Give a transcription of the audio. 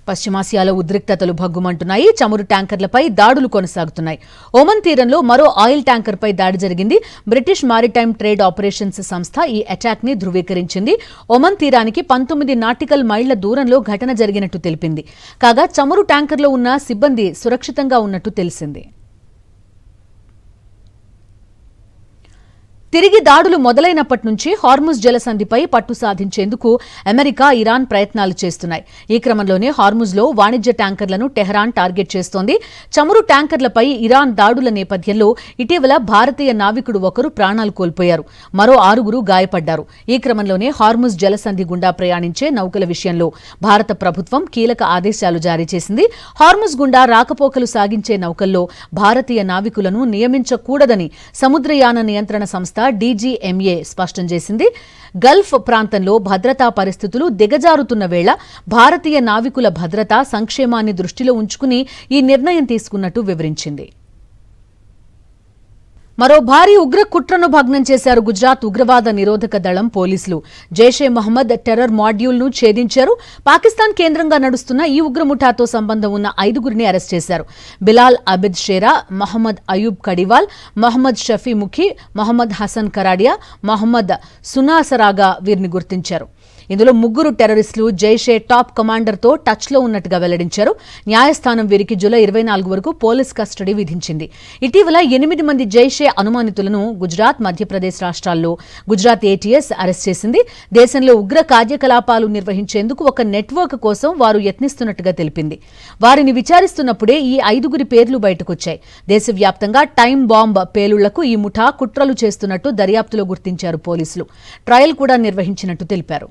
పశ్చిమాసియాలో ఉద్రిక్తతలు భగ్గుమంటున్నాయి. చమురు ట్యాంకర్లపై దాడులు కొనసాగుతున్నాయి. ఒమన్ తీరంలో మరో ఆయిల్ ట్యాంకర్పై దాడి జరిగింది. బ్రిటిష్ మారిటైమ్ ట్రేడ్ ఆపరేషన్స్ సంస్థ ఈ అటాక్ ని ధృవీకరించింది. ఒమన్ తీరానికి 19 నాటికల్ మైళ్ల దూరంలో ఘటన జరిగినట్టు తెలిపింది. కాగా చమురు ట్యాంకర్లో ఉన్న సిబ్బంది సురక్షితంగా ఉన్నట్టు తెలిసింది. తిరిగి దాడులు మొదలైనప్పటి నుంచి హార్ముజ్ జలసంధిపై పట్టు సాధించేందుకు అమెరికా, ఇరాన్ ప్రయత్నాలు చేస్తున్నాయి. ఈ క్రమంలోనే హార్ముజ్లో వాణిజ్య ట్యాంకర్లను టెహరాన్ టార్గెట్ చేస్తోంది. చమురు ట్యాంకర్లపై ఇరాన్ దాడుల నేపథ్యంలో ఇటీవల భారతీయ నావికుడు ఒకరు ప్రాణాలు కోల్పోయారు. మరో 6 గాయపడ్డారు. ఈ క్రమంలోనే హార్ముజ్ జలసంధి గుండా ప్రయాణించే నౌకల విషయంలో భారత ప్రభుత్వం కీలక ఆదేశాలు జారీ చేసింది. హార్ముజ్ గుండా రాకపోకలు సాగించే నౌకల్లో భారతీయ నావికులను నియమించకూడదని సముద్రయాన నియంత్రణ సంస్థ డీజీఎంఏ స్పష్టం చేసింది. గల్ఫ్ ప్రాంతంలో భద్రతా పరిస్థితులు దిగజారుతున్న వేళ భారతీయ నావికుల భద్రతా సంక్షేమాన్ని దృష్టిలో ఉంచుకుని ఈ నిర్ణయం తీసుకున్నట్టు వివరించింది. మరో భారీ ఉగ్ర కుట్రను భగ్నం చేశారు గుజరాత్ ఉగ్రవాద నిరోధక దళం పోలీసులు. జైషే మహమ్మద్ టెర్రర్ మాడ్యూల్ ను ఛేదించారు. పాకిస్తాన్ కేంద్రంగా నడుస్తున్న ఈ ఉగ్రముఠాతో సంబంధం ఉన్న 5గురిని అరెస్ట్ చేశారు. బిలాల్ అబిద్ షేరా, మహమ్మద్ అయూబ్ కడివాల్, మహమ్మద్ షఫీ ముఖీ, మహమ్మద్ హసన్ కరాడియా, మహమ్మద్ సునాసరాగా వీరిని గుర్తించారు. ఇందులో 3 టెర్రరిస్టులు జైషే టాప్ కమాండర్తో టచ్లో ఉన్నట్టుగా వెల్లడించారు. న్యాయస్థానం వీరికి జూలై 24 వరకు పోలీస్ కస్టడీ విధించింది. ఇటీవల 8 మంది జైషే అనుమానితులను గుజరాత్, మధ్యప్రదేశ్ రాష్ట్రాల్లో గుజరాత్ ఏటీఎస్ అరెస్ట్ చేసింది. దేశంలో ఉగ్ర కార్యకలాపాలు నిర్వహించేందుకు ఒక నెట్వర్క్ కోసం వారు యత్నిస్తున్నట్టుగా తెలిపింది. వారిని విచారిస్తున్నప్పుడే ఈ 5గురి పేర్లు బయటకొచ్చాయి. దేశవ్యాప్తంగా టైం బాంబ్ పేలుళ్లకు ఈ ముఠా కుట్రలు చేస్తున్నట్టు దర్యాప్తులో గుర్తించారు పోలీసులు. ట్రయల్ కూడా నిర్వహించినట్టు తెలిపారు.